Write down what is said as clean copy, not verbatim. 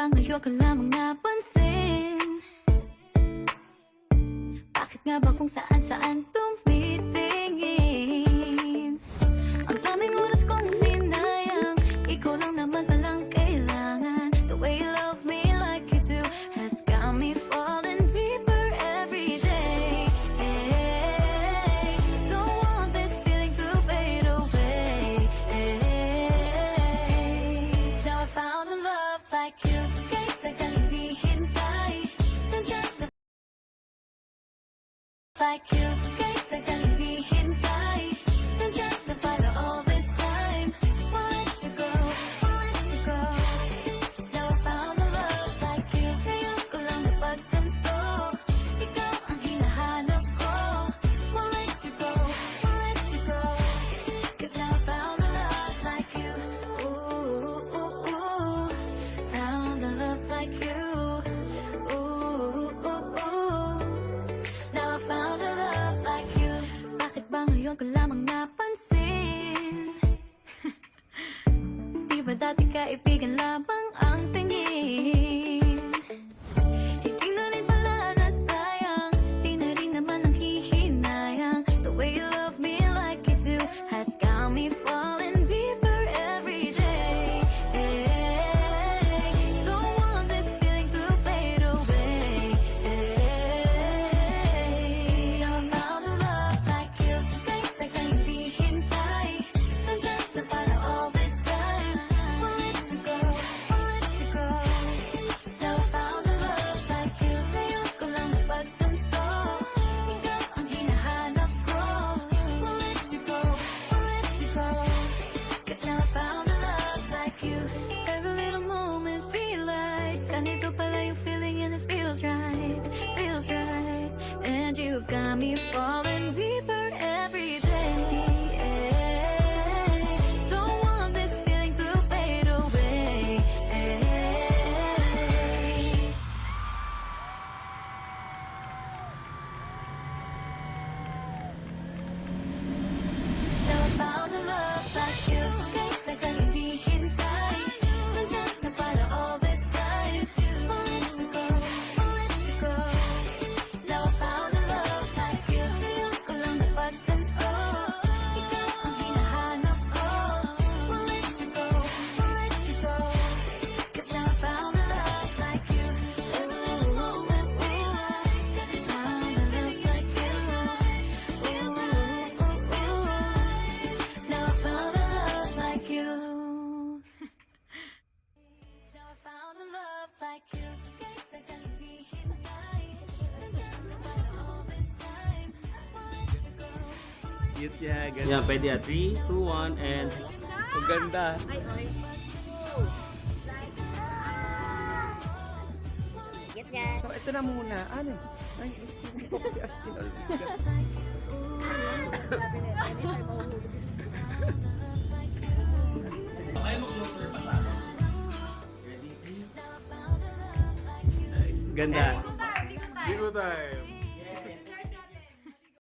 ba ngayon ka lamang napansin? Bakit nga ba kung saan-saan tumitingin? Ang daming oras kong sinayang, ikaw lang naman palang kailangan. The way you love me like you do has got me falling deeper every day. Don't want this feeling to fade away. Now I found a love like you. Kahit tagal hindi hintay, nandiyan na like you. Kahit tagal hindi hintay, nandiyan na para all this time. Won't let you go, won't let you go. Now I found a love like you. Ngayon ko lang napagtanto, ikaw ang hinahanap ko. Won't let you go, won't let you go. 'Cause now I found a love like you. Ooh, ooh, ooh. Found a love like you. Ooh, ooh, ooh. Now I found a love like you. Bakit ba ngayon ko lamang napansin? Di ba dati kaibigan lamang ang tingin? Hindi na rin pala nasayang, di na rin naman ang hihinayang. The way you love me like you do has got me falling deeper every day. Don't want this feeling to fade away. Now I found a love like you. Kahit tagal hindi hintay, nandiyan na para all this time. Won't let you go, won't let you go. Now I found a love like you. Ngayon ko lang napagtanto, ikaw ang hinahanap ko. Won't let you go, won't let you go. 'Cause now I found a love like you. Every little moment be like, ganito pala yung feeling and it feels right, feels right. And you've got me falling deeper every day. Don't want this feeling to fade away. Now I found a love like you. Kahit tagal hindi hintay, nandiyan na para all this time. Won't let you go, won't let you go. Now I found a love like you. Ngayon ko lang napagtanto, ikaw ang hinahanap ko. Won't let you go, won't let you go. 'Cause now I found a love like you. Every little moment we like, found a love like you. Ooh, ooh, ooh. Now I found a love like you. Now I found a love like you. Kahit tagal hindi hintay, nandiyan na para all this time. Won't let you go, won't let Cute niya, ganda. Yan, pwede yan. 3, 2, 1, and... Ang ganda. So, ito na muna. Ano? Ay, hindi ko kasi Astin Olvida. Ganda. Bigo time.